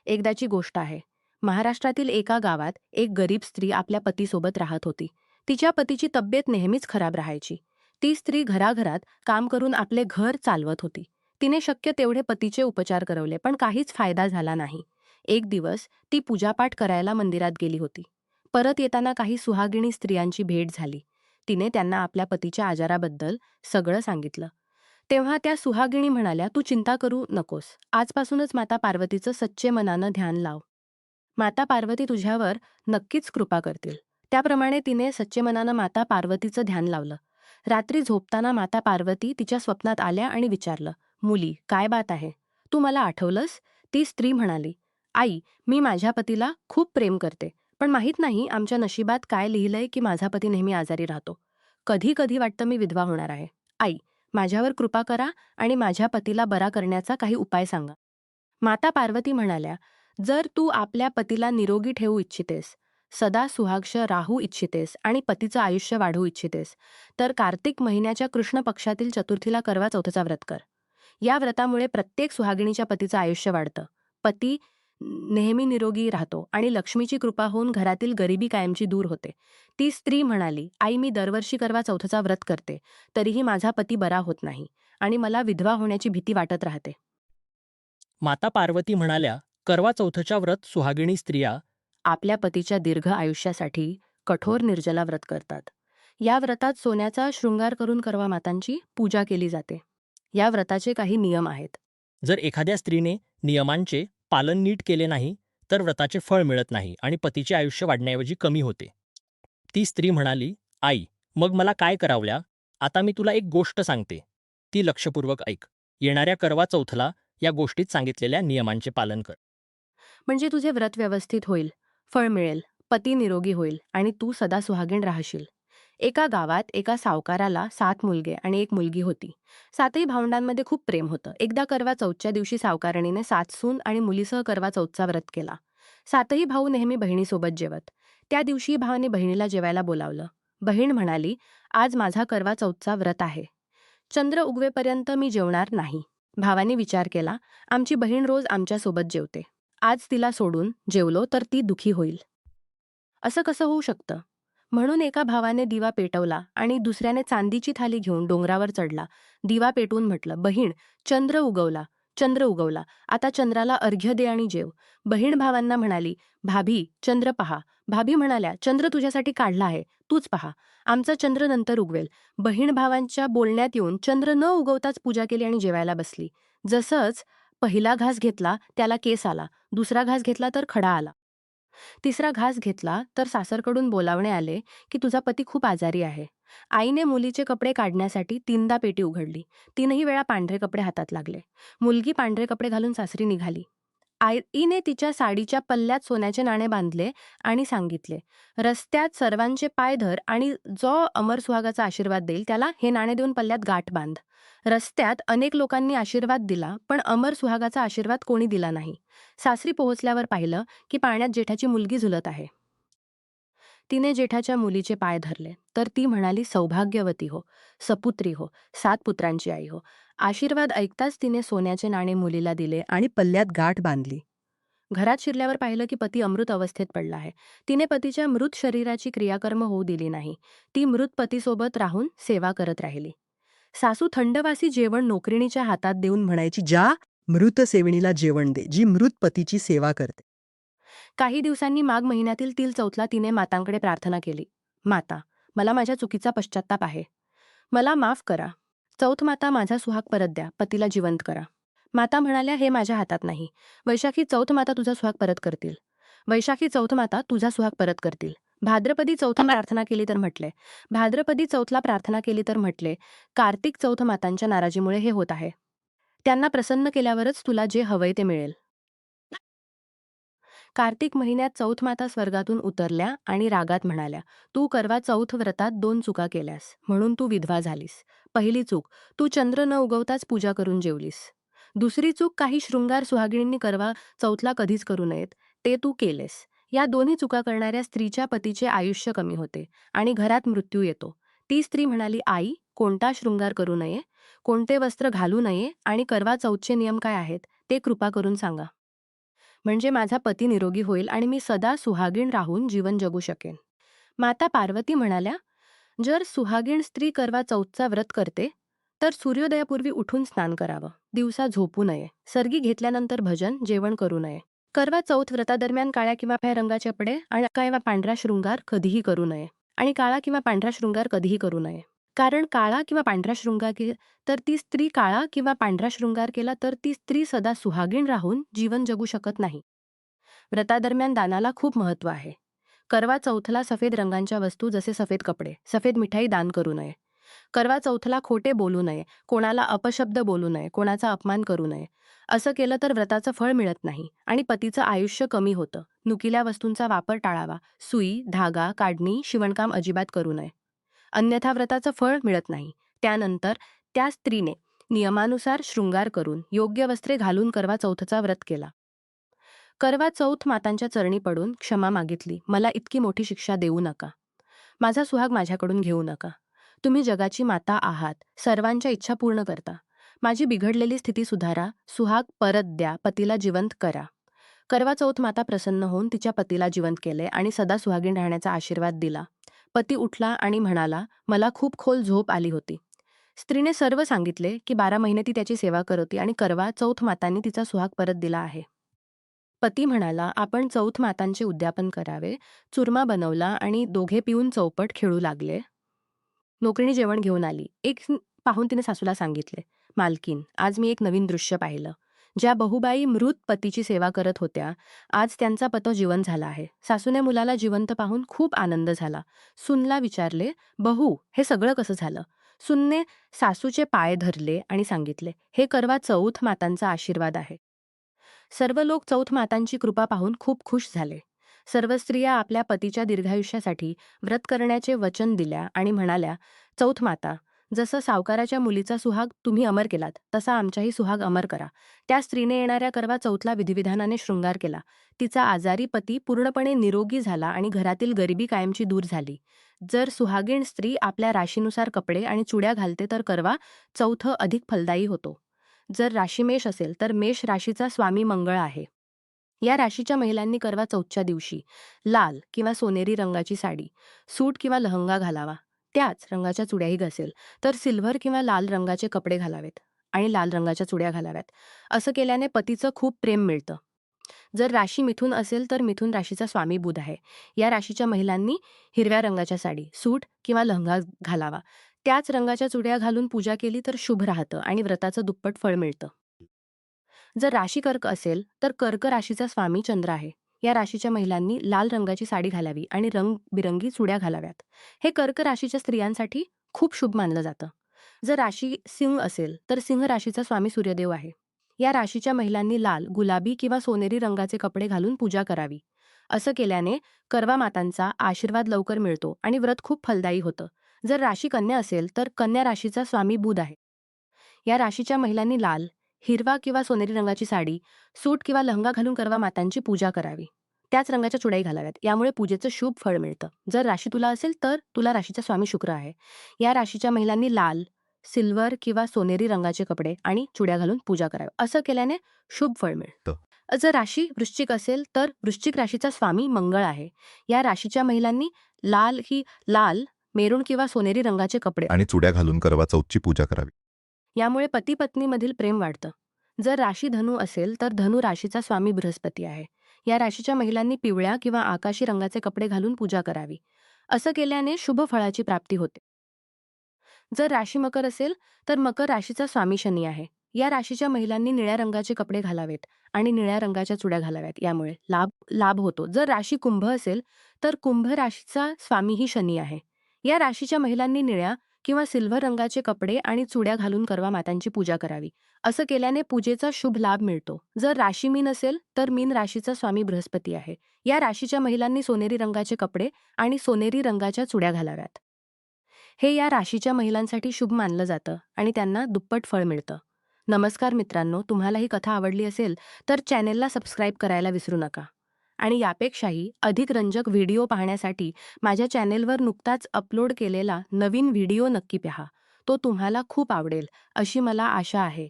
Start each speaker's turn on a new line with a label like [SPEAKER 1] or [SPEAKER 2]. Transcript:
[SPEAKER 1] एकदाची गोष्ट आहे. महाराष्ट्रातील एका गावात एक गरीब स्त्री आपल्या पतीसोबत राहत होती. तिच्या पतीची तब्येत नेहमीच खराब राहायची. ती स्त्री घराघरात काम करून आपले घर चालवत होती. तिने शक्य तेवढे पतीचे उपचार करवले, पण काहीच फायदा झाला नाही. एक दिवस ती पूजापाठ करायला मंदिरात गेली होती. परत येताना काही सुहागिणी स्त्रियांची भेट झाली. तिने त्यांना आपल्या पतीच्या आजाराबद्दल सगळं सांगितलं. तेव्हा त्या सुहागिणी म्हणाल्या, "तू चिंता करू नकोस. आजपासूनच माता पार्वतीचं सच्चे मनानं ध्यान लाव. माता पार्वती तुझ्यावर नक्कीच कृपा करतील." त्याप्रमाणे तिने सच्चे मनानं माता पार्वतीचं ध्यान लावलं. रात्री झोपताना माता पार्वती तिच्या स्वप्नात आल्या आणि विचारलं, "मुली, काय बात आहे? तू मला आठवलंस?" ती स्त्री म्हणाली, "आई, मी माझ्या पतीला खूप प्रेम करते. पण माहीत नाही आमच्या नशिबात काय लिहिलंय की माझा पती नेहमी आजारी राहतो. कधी कधी वाटतं मी विधवा होणार आहे. आई, माझ्यावर कृपा करा आणि माझ्या पतीला बरा करण्याचा काही उपाय सांगा." माता पार्वती म्हणाल्या, "जर तू आपल्या पतीला निरोगी ठेवू इच्छितेस, सदा सुहाक्ष राहू इच्छितेस आणि पतीचं आयुष्य वाढवू इच्छितेस, तर कार्तिक महिन्याच्या कृष्ण पक्षातील चतुर्थीला करवा चौथचं व्रत कर. या व्रतामुळे प्रत्येक सुहागिणीच्या पतीचं आयुष्य वाढतं. पती नेहमी निरोगी राहतो आणि लक्ष्मीची कृपा होऊन घरातील गरिबी कायमची दूर होते." ती स्त्री म्हणाली, "आई, मी दरवर्षी करवा चौथचा व्रत करते, तरीही माझा पती बरा होत नाही आणि मला विधवा होण्याची भीती वाटत राहते."
[SPEAKER 2] माता पार्वती म्हणाल्या, करवा चौथच्या व्रत सुहागिणी स्त्रिया
[SPEAKER 1] आपल्या पतीच्या दीर्घ आयुष्यासाठी कठोर निर्जला व्रत करतात. या व्रतात सोन्याचा शृंगार करून करवा मातांची पूजा केली जाते. या व्रताचे काही नियम आहेत.
[SPEAKER 2] जर एखाद्या स्त्रीने नियमांचे पालन नीट केले नाही, तर व्रताचे फळ मिळत नाही आणि पतीचे आयुष्य वाढण्याऐवजी कमी होते. ती स्त्री म्हणाली, "आई, मग मला काय करावल्या? आता मी तुला एक गोष्ट सांगते. ती लक्षपूर्वक ऐक. येणाऱ्या करवा चौथला या गोष्टीत सांगितलेल्या नियमांचे पालन कर."
[SPEAKER 1] म्हणजे तुझे व्रत व्यवस्थित होईल, फळ मिळेल, पती निरोगी होईल आणि तू सदा सुहागीण राहशील. एका गावात एका सावकाराला 7 मुलगे आणि 1 मुलगी होती. 7ही भावंडांमध्ये खूप प्रेम होतं. एकदा करवा चौथच्या दिवशी सावकारणीने 7 सून आणि मुलीसह करवा चौथचा व्रत केला. 7ही भाऊ नेहमी बहिणीसोबत जेवत. त्या दिवशी भावाने बहिणीला जेवायला बोलावलं. बहीण म्हणाली, "आज माझा करवा चौथचा व्रत आहे. चंद्र उगवेपर्यंत मी जेवणार नाही." भावाने विचार केला, "आमची बहीण रोज आमच्यासोबत जेवते. आज तिला सोडून जेवलो तर ती दुखी होईल. असं कसं होऊ शकतं?" म्हणून एका भावाने दिवा पेटवला आणि दुसऱ्याने चांदीची थाली घेऊन डोंगरावर चढला. दिवा पेटवून म्हटलं, "बहीण, चंद्र उगवला, चंद्र उगवला. आता चंद्राला अर्घ्य दे आणि जेव." बहीण भावांना म्हणाली, "भाभी, चंद्र पहा." भाभी म्हणाल्या, "चंद्र तुझ्यासाठी काढला आहे, तूच पहा. आमचा चंद्र नंतर उगवेल." बहीण भावांच्या बोलण्यात येऊन चंद्र न उगवताच पूजा केली आणि जेवायला बसली. जसंच पहिला घास घेतला त्याला केस आला, दुसरा घास घेतला तर खडा आला. तिसरा घास घेतला तर सासरकडून बोलावणे आले की तुझा पती खूप आजारी आहे. आईने मुलीचे कपडे काढण्यासाठी 3दा पेटी उघडली. 3ही वेळा पांढरे कपडे हातात लागले. मुलगी पांढरे कपडे घालून सासरी निघाली. आईने तिच्या साडीच्या पल्ल्यात सोन्याचे नाणे बांधले आणि सांगितले, "रस्त्यात सर्वांचे पाय धर आणि जो अमर सुहागाचा आशीर्वाद देईल त्याला हे नाणे देऊन पल्ल्यात गाठ बांध." रस्त्यात अनेक लोकांनी आशीर्वाद दिला, पण अमर सुहागाचा आशीर्वाद कोणी दिला नाही. सासरी पोहोचल्यावर पाहिलं की पाण्यात जेठाची मुलगी झुलत आहे. तिने जेठाच्या मुलीचे पाय धरले, तर ती म्हणाली, "सौभाग्यवती हो, सपुत्री हो, 7 पुत्रांची आई हो." आशीर्वाद ऐकताच तिने सोन्याचे नाणे मुलीला दिले आणि पल्ल्यात गाठ बांधली. घरात शिरल्यावर पाहिलं की पती अमृत अवस्थेत पडला आहे. तिने पतीच्या मृत शरीराची क्रियाकर्म होऊ दिली नाही. ती मृत पतीसोबत राहून सेवा करत राहिली. सासू थंडवासी जेवण नोकरिणीच्या हातात देऊन म्हणायची, "ज्या मृत सेविणीला जेवण दे, जी मृत पतीची सेवा करते." काही दिवसांनी माघ महिन्यातील तील चौथला तिने मातांकडे प्रार्थना केली, "माता, मला माझ्या चुकीचा पश्चात्ताप आहे. मला माफ करा. चौथ माता, माझा सुहाग परत द्या, पतीला जिवंत करा." माता म्हणाल्या, "हे माझ्या हातात नाही. वैशाखी चौथ माता तुझा सुहाग परत करतील. वैशाखी चौथ माता तुझा सुहाग परत करतील." भाद्रपदी चौथ प्रार्थना केली तर म्हटले. भाद्रपदी चौथला प्रार्थना केली तर म्हटले, "कार्तिक चौथ मातांच्या नाराजीमुळे हे होत आहे. त्यांना प्रसन्न केल्यावरच तुला जे हवंय ते मिळेल." कार्तिक महिन्यात चौथ माता स्वर्गातून उतरल्या आणि रागात म्हणाल्या, "तू करवा चौथ व्रतात 2 चुका केल्यास, म्हणून तू विधवा झालीस. पहिली चूक, तू चंद्र न उगवताच पूजा करून जेवलीस. दुसरी चूक, काही शृंगार सुहागिणींनी करवा चौथला कधीच करू नयेत, ते तू केलेस. या दोन्ही चुका करणाऱ्या स्त्रीच्या पतीचे आयुष्य कमी होते आणि घरात मृत्यू येतो." ती स्त्री म्हणाली, "आई, कोणता शृंगार करू नये, कोणते वस्त्र घालू नये आणि करवा चौथचे नियम काय आहेत, ते कृपा करून सांगा." म्हणजे माझा पती निरोगी होईल आणि मी सदा सुहागीण राहून जीवन जगू शकेन. माता पार्वती म्हणाल्या, जर सुहागीण स्त्री करवा चौथचा व्रत करते, तर सूर्योदयापूर्वी उठून स्नान करावं, दिवसा झोपू नये, सर्गी घेतल्यानंतर भजन, जेवण करू नये. करवा चौथ व्रतादरम्यान काळ्या किंवा पांढऱ्या रंगाचे कपडे आणि किंवा पांढरा शृंगार कधीही करू नये. आणि काळा किंवा पांढरा शृंगार कधीही करू नये. कारण काळा किंवा पांढरा शृंगार तर ती स्त्री काळा किंवा पांढरा शृंगार केला तर ती स्त्री सदा सुहागीण राहून जीवन जगू शकत नाही. व्रतादरम्यान दानाला खूप महत्त्व आहे. करवा चौथला सफेद रंगांच्या वस्तू जसे सफेद कपडे, सफेद मिठाई दान करू नये. करवा चौथला खोटे बोलू नये, कोणाला अपशब्द बोलू नये, कोणाचा अपमान करू नये. असं केलं तर व्रताचं फळ मिळत नाही आणि पतीचं आयुष्य कमी होतं. नुकिल्या वस्तूंचा वापर टाळावा. सुई, धागा, काढणी, शिवणकाम अजिबात करू नये. अन्यथा व्रताचं फळ मिळत नाही. त्यानंतर त्या स्त्रीने नियमानुसार शृंगार करून योग्य वस्त्रे घालून करवा चौथचा व्रत केला. करवा चौथ मातांच्या चरणी पडून क्षमा मागितली. मला इतकी मोठी शिक्षा देऊ नका. माझा सुहाग माझ्याकडून घेऊ नका. तुम्ही जगाची माता आहात. सर्वांच्या इच्छा पूर्ण करता. माझी बिघडलेली स्थिती सुधारा. सुहाग परत द्या. पतीला जिवंत करा. करवा चौथ माता प्रसन्न होऊन तिच्या पतीला जिवंत केले आणि सदा सुहागीण राहण्याचा आशीर्वाद दिला. पती उठला आणि म्हणाला, मला खूप खोल झोप आली होती. स्त्रीने सर्व सांगितले की 12 महिने ती त्याची सेवा करत होती आणि करवा चौथ मातांनी तिचा सुहाग परत दिला आहे. पती म्हणाला, आपण चौथ मातांचे उद्यापन करावे. चुरमा बनवला आणि दोघे पिऊन चौपट खेळू लागले. नोकरीने जेवण घेऊन आली. पाहून तिने सासूला सांगितले, मालकीन, आज मी एक नवीन दृश्य पाहिलं. ज्या बहुबाई मृत पतीची सेवा करत होत्या, आज त्यांचा पती जिवंत झाला आहे. सासूने मुलाला जिवंत पाहून खूप आनंद झाला. सूनला विचारले, बहू, हे सगळं कसं झालं? सूनने सासूचे पाय धरले आणि सांगितले, हे करवा चौथ मातांचा आशीर्वाद आहे. सर्व लोक चौथ मातांची कृपा पाहून खूप खुश झाले. सर्व स्त्रिया आपल्या पतीच्या दीर्घायुष्यासाठी व्रत करण्याचे वचन दिल्या आणि म्हणाल्या, चौथ माता, जसं सावकाराच्या मुलीचा सुहाग तुम्ही अमर केलात, तसा आमचाही सुहाग अमर करा. त्या स्त्रीने येणाऱ्या करवा चौथला विधिविधानाने शृंगार केला. तिचा आजारी पती पूर्णपणे निरोगी झाला आणि घरातील गरिबी कायमची दूर झाली. जर सुहागीण स्त्री आपल्या राशीनुसार कपडे आणि चुड्या घालते तर करवा चौथ अधिक फलदायी होतो. जर राशी मेष असेल तर मेष राशीचा स्वामी मंगळ आहे. या राशीच्या महिलांनी करवा चौथच्या दिवशी लाल किंवा सोनेरी रंगाची साडी, सूट किंवा लहंगा घालावा. त्याच रंगाच्या चुड्याही घासेल तर सिल्व्हर किंवा लाल रंगाचे कपडे घालावेत आणि लाल रंगाच्या चुड्या घालाव्यात. असं केल्याने पतीचं खूप प्रेम मिळतं. जर राशी मिथुन असेल तर मिथुन राशीचा स्वामी बुध आहे. या राशीच्या महिलांनी हिरव्या रंगाच्या साडी, सूट किंवा लहंगा घालावा. त्याच रंगाच्या चुड्या घालून पूजा केली तर शुभ राहतं आणि व्रताचं दुप्पट फळ मिळतं. जर राशी कर्क असेल तर कर्क राशीचा स्वामी चंद्र आहे. या राशीच्या महिलांनी लाल रंगाची साडी घालावी आणि रंगबिरंगी चुड्या घालाव्यात. हे कर्क राशीच्या स्त्रियांसाठी खूप शुभ मानलं जातं. जर राशी सिंह असेल तर सिंह राशीचा स्वामी सूर्यदेव आहे. या राशीच्या महिलांनी लाल, गुलाबी किंवा सोनेरी रंगाचे कपडे घालून पूजा करावी. असं केल्याने करवा मातांचा आशीर्वाद लवकर मिळतो आणि व्रत खूप फलदायी होतं. जर राशी कन्या असेल तर कन्या राशीचा स्वामी बुध आहे. या राशीच्या महिलांनी लाल, हिरवा किंवा सोनेरी रंगाची साडी, सूट किंवा लहंगा घालून करवा मातांची पूजा करावी. त्याच रंगाच्या चुड्याही घालाव्यात. यामुळे पूजेचं शुभ फळ मिळतं. जर राशी तुला असेल तर तुला राशीचा स्वामी शुक्र आहे. या राशीच्या महिलांनी लाल, सिल्वर किंवा सोनेरी रंगाचे कपडे आणि चुड्या घालून पूजा करावी. असं केल्याने शुभ फळ मिळतं. जर राशी वृश्चिक असेल तर वृश्चिक राशीचा स्वामी मंगळ आहे. या राशीच्या महिलांनी लाल, मेरून किंवा सोनेरी रंगाचे कपडे
[SPEAKER 3] आणि चुड्या घालून करवा चौथची पूजा करावी.
[SPEAKER 1] यामुळे पती पत्नीमधील प्रेम वाढतं. जर राशी धनु असेल तर धनु राशीचा स्वामी बृहस्पती आहे. या राशीच्या महिलांनी पिवळ्या किंवा आकाशी रंगाचे कपडे घालून पूजा करावी. असं केल्याने शुभ फळाची प्राप्ती होते. जर राशी मकर असेल तर मकर राशीचा स्वामी शनी आहे. या राशीच्या महिलांनी निळ्या रंगाचे कपडे घालावेत आणि निळ्या रंगाच्या चुड्या घालाव्यात. यामुळे लाभ होतो. जर राशी कुंभ असेल तर कुंभ राशीचा स्वामीही शनी आहे. या राशीच्या महिलांनी निळ्या किंवा सिल्व्हर रंगाचे कपडे आणि चुड्या घालून करवा मातांची पूजा करावी. असं केल्याने पूजेचा शुभ लाभ मिळतो. जर राशी मीन असेल तर मीन राशीचा स्वामी बृहस्पती आहे. या राशीच्या महिलांनी सोनेरी रंगाचे कपडे आणि सोनेरी रंगाच्या चुड्या घालाव्यात. हे या राशीच्या महिलांसाठी शुभ मानलं जातं आणि त्यांना दुप्पट फळ मिळतं. नमस्कार मित्रांनो, तुम्हाला ही कथा आवडली असेल तर चॅनेलला सबस्क्राईब करायला विसरू नका. आणि यापेक्षाही अधिक रंजक व्हिडिओ पाहण्यासाठी माझ्या चॅनेलवर नुकताच अपलोड केलेला नवीन व्हिडिओ नक्की पहा. तो तुम्हाला खूप आवडेल अशी मला आशा आहे.